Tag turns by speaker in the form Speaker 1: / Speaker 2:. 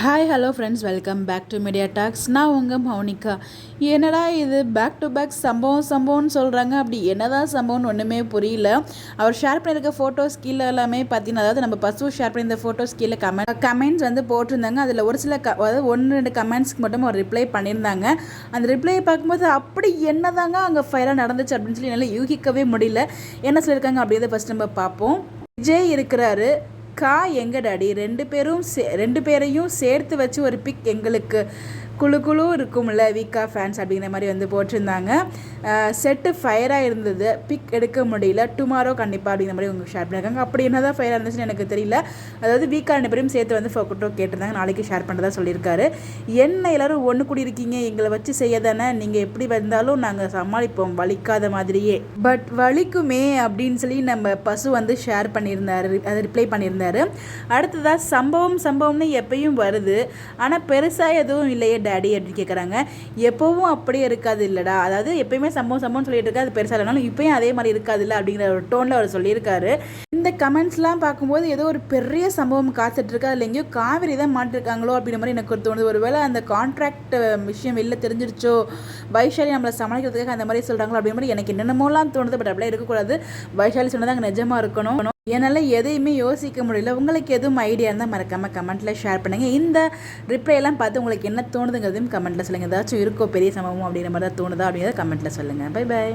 Speaker 1: Hi hello friends, welcome back to Media Talks. நான் உங்கள் மௌனிகா. என்னடா இது பேக் டு பேக் சம்பவம்னு சொல்கிறாங்க. அப்படி என்னதான் சம்பவம்னு ஒன்றுமே புரியல. அவர் ஷேர் பண்ணியிருக்க ஃபோட்டோஸ் கீழே எல்லாமே பார்த்தீங்கன்னா, அதாவது நம்ம பசு ஷேர் பண்ணியிருந்த ஃபோட்டோஸ் கீழே கமெண்ட்ஸ் வந்து போட்டிருந்தாங்க. அதில் ஒரு சில அதாவது 1-2 கமெண்ட்ஸ்க்கு மட்டும் அவர் ரிப்ளை பண்ணியிருந்தாங்க. அந்த ரிப்ளை பார்க்கும்போது அப்படி என்னதாங்க அங்கே ஃபைலாக நடந்துச்சு அப்படின்னு சொல்லி என்னால் யூகிக்கவே முடியல. என்ன சொல்லியிருக்காங்க அப்படின்றத ஃபஸ்ட் நம்ம பார்ப்போம். விஜய் இருக்கிறாரு, எங்க டாடி ரெண்டு பேரையும் சேர்த்து வச்சு ஒரு பிக் எங்களுக்கு குழு இருக்கும்ல வீக்கா ஃபேன்ஸ் அப்படிங்கிற மாதிரி வந்து போட்டிருந்தாங்க. செட்டு ஃபயராக இருந்தது, பிக் எடுக்க முடியல, டுமாரோ கண்டிப்பாக அப்படிங்கிற மாதிரி உங்களுக்கு ஷேர் பண்ணியிருக்காங்க. அப்படி என்ன தான் ஃபயராக இருந்துச்சுன்னு எனக்கு தெரியல. அதாவது வீக்கா 2 பேரும் சேர்த்து வந்து ஃபோட்டோ கேட்டிருந்தாங்க, நாளைக்கு ஷேர் பண்ணுறதா சொல்லியிருக்காரு. என்ன எல்லோரும் ஒன்று கூடி இருக்கீங்க, எங்களை வச்சு செய்ய தானே, நீங்கள் எப்படி வந்தாலும் நாங்கள் சமாளிப்போம் வலிக்காத மாதிரியே. பட் வலிக்குமே அப்படின்னு சொல்லி நம்ம பசு வந்து ஷேர் பண்ணியிருந்தாரு, அதை ரிப்ளை பண்ணியிருந்தாரு. அடுத்ததாக சம்பவம்னு எப்பயும் வருது, ஆனால் பெருசாக எதுவும் இல்லையே டேடி அப்படின்னு கேட்குறாங்க. எப்போவும் அப்படியே இருக்காது இல்லைடா, அதாவது எப்பயுமே சம்பவம்னு சொல்லிட்டு இருக்கா, அது பெருசாக இல்லைனாலும் இப்போயும் அதே மாதிரி இருக்காது இல்லை அப்படிங்கிற ஒரு டோனில் அவர் சொல்லியிருக்காரு. இந்த கமெண்ட்ஸ்லாம் பார்க்கும்போது ஏதோ ஒரு பெரிய சம்பவம் காத்துட்ருக்கு, அதில் எங்கேயோ காவிரி தான் மாட்டிருக்காங்களோ அப்படிங்கிற மாதிரி எனக்கு தோணுது. ஒருவேளை அந்த கான்ட்ராக்ட் விஷயம் வெளில தெரிஞ்சிருச்சோ, வைஷாலி நம்மளை சமாளிக்கிறதுக்காக அந்த மாதிரி சொல்கிறாங்களோ அப்படிங்கிற மாதிரி எனக்கு என்னென்னமோலாம் தோணுது. பட் அப்படியே இருக்கக்கூடாது, வைஷாலி சொன்னது அங்கே நிஜமாக இருக்கணும். என்னால் எதையுமே யோசிக்க முடியல. உங்களுக்கு எதுவும் ஐடியா இருந்தால் மறக்காமல் கமெண்ட்டில் ஷேர் பண்ணுங்கள். இந்த ரிப்ளைலாம் பார்த்து உங்களுக்கு என்ன தோணுதுங்கிறதையும் கமெண்ட்டில் சொல்லுங்கள். ஏதாச்சும் இருக்கோ பெரிய சம்பவம் அப்படிங்கிற மாதிரி தான் தோணுதா அப்படிங்கிறத கமெண்ட்டில் சொல்லுங்கள். Bye bye.